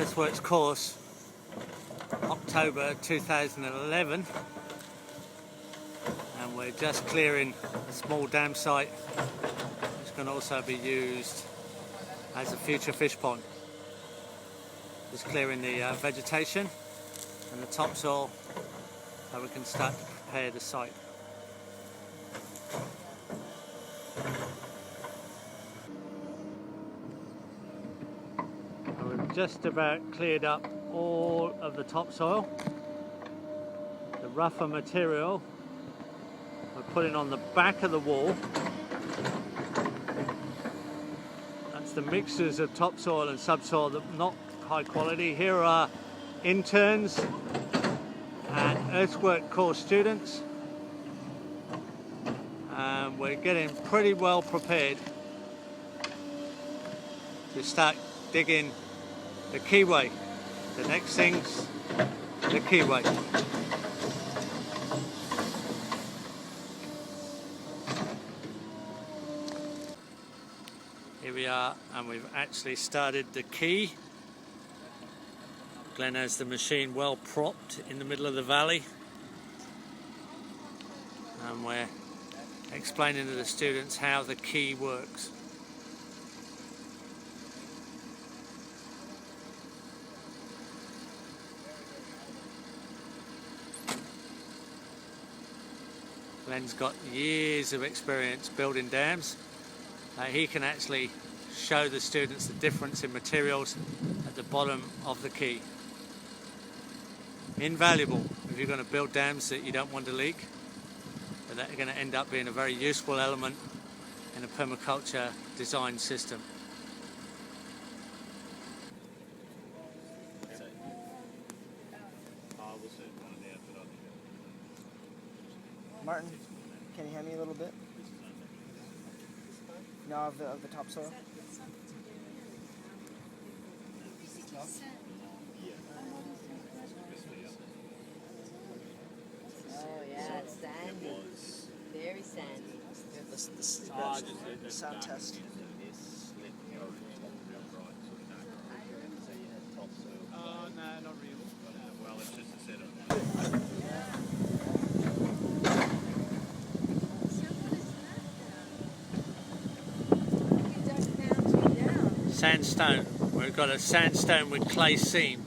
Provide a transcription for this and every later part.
Earthworks course, October 2011, and we're just clearing a small dam site which can also be used as a future fish pond. Just clearing the vegetation and the topsoil so we can start to prepare the site. We've just about cleared up all of the topsoil. The rougher material we're putting on the back of the wall. That's the mixtures of topsoil and subsoil that are not high quality. Here are interns and Earthworks course students, and we're getting pretty well prepared to start digging the keyway. The next thing's the keyway. Here we are, and we've actually started the key. Glenn has the machine well propped in the middle of the valley, and we're explaining to the students how the key works. Glenn's got years of experience building dams. He can actually show the students the difference in materials at the bottom of the key. Invaluable if you're going to build dams that you don't want to leak, but that are going to end up being a very useful element in a permaculture design system. Martin, can you hand me a little bit? No, of the topsoil? No? Oh yeah, it's sandy. Very sandy. Yeah, the sound test. No, not really. Well, it's just a set of... Sandstone. We've got a sandstone with clay seam.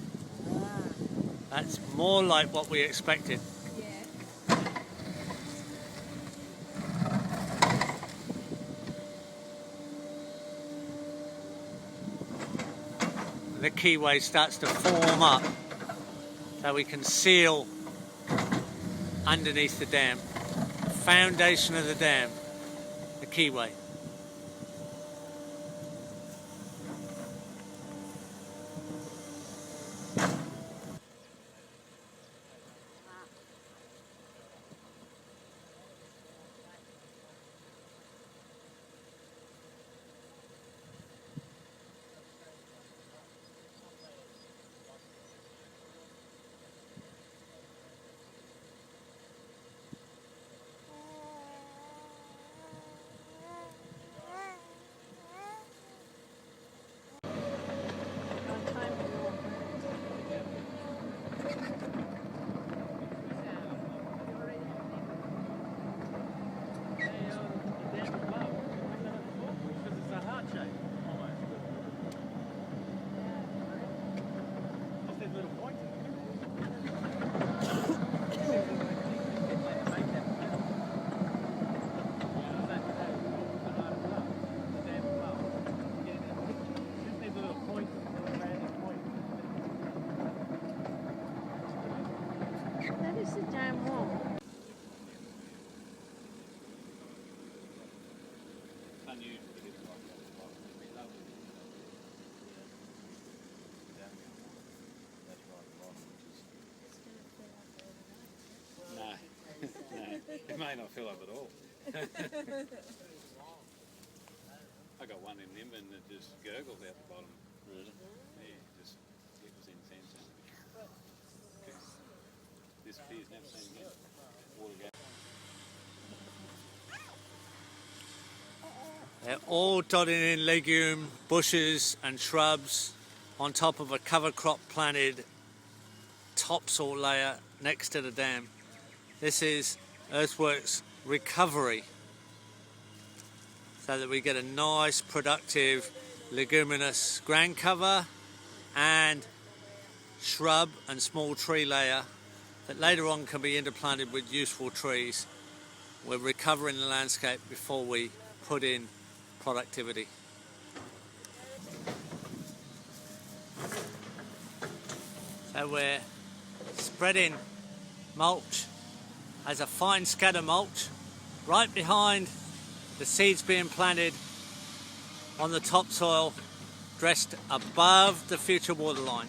That's more like what we expected. The keyway starts to form up so we can seal underneath the dam. The foundation of the dam, the keyway. That is the dam wall. It may not fill up at all. I got one in Nimbin that just gurgled out the bottom. Really? Yeah, just it was in sandstone. This appears never seen again. Water go. They're all dotted in legume, bushes and shrubs on top of a cover crop planted topsoil layer next to the dam. This is Earthworks recovery, so that we get a nice productive leguminous ground cover and shrub and small tree layer that later on can be interplanted with useful trees. We're recovering the landscape before we put in productivity. So we're spreading mulch as a fine scatter mulch right behind the seeds being planted on the topsoil, dressed above the future waterline.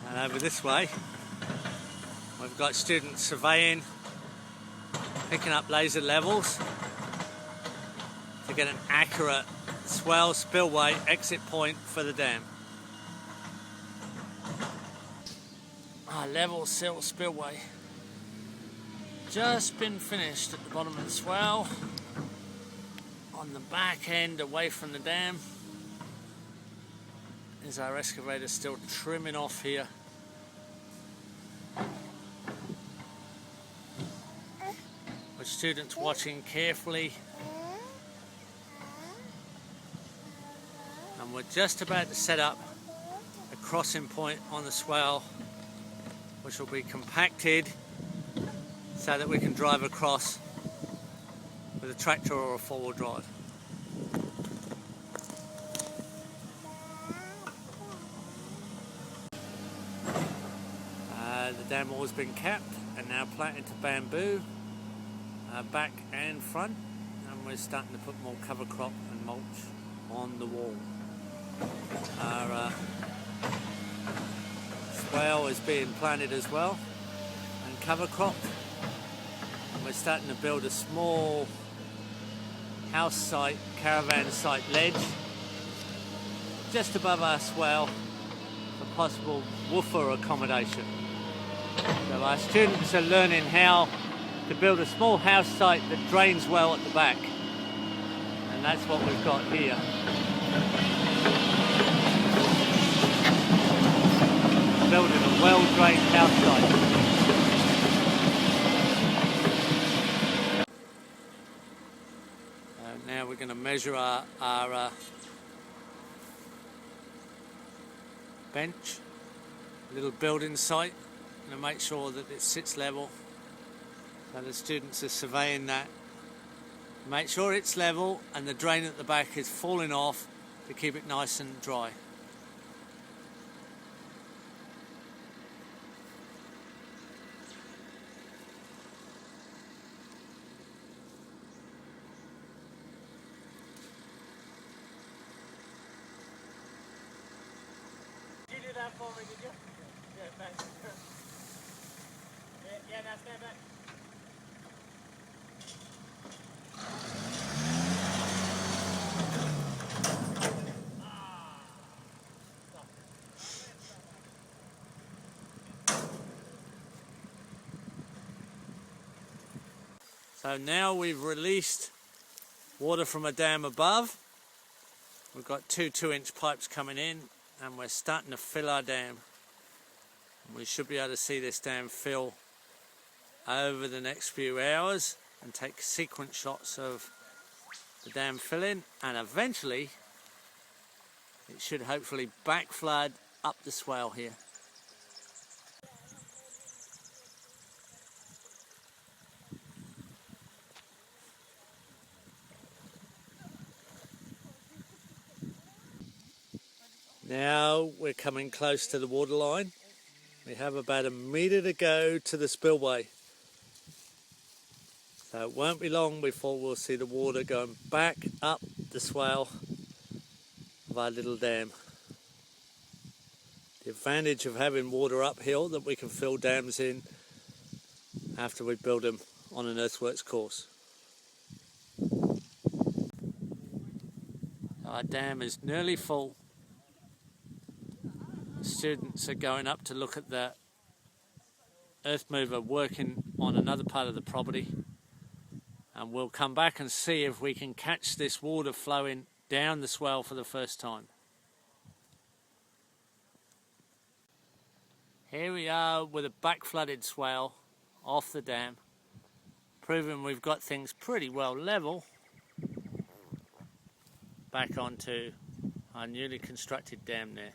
And over this way, we've got students surveying, picking up laser levels to get an accurate swale spillway exit point for the dam. Our level sill spillway just been finished at the bottom of the swale, on the back end away from the dam. Is our excavator still trimming off here. With students watching carefully, and we're just about to set up a crossing point on the swale, which will be compacted so that we can drive across with a tractor or a four-wheel drive. The dam wall has been capped and now planted to bamboo, back and front, and we're starting to put more cover crop and mulch on the wall. Our swale is being planted as well and cover cropped, and we're starting to build a small house site, caravan site ledge just above our swale for possible woofer accommodation. So our students are learning how to build a small house site that drains well at the back, and that's what we've got here. Building a well-drained house site. Now we're going to measure our bench, little building site, and make sure that it sits level. So the students are surveying that. Make sure it's level and the drain at the back is falling off to keep it nice and dry. Did you do that for me, did you? Yeah, thanks. Yeah, now stand back. So now we've released water from a dam above. We've got two 2-inch pipes coming in, and we're starting to fill our dam. We should be able to see this dam fill over the next few hours and take sequence shots of the dam filling, and eventually it should hopefully back flood up the swale here. Now we're coming close to the waterline. We have about a metre to go to the spillway. So it won't be long before we'll see the water going back up the swale of our little dam. The advantage of having water uphill that we can fill dams in after we build them on an Earthworks course. Our dam is nearly full. Students are going up to look at the earth mover working on another part of the property, and we'll come back and see if we can catch this water flowing down the swale for the first time. Here we are with a back flooded swale off the dam, proving we've got things pretty well level back onto our newly constructed dam there.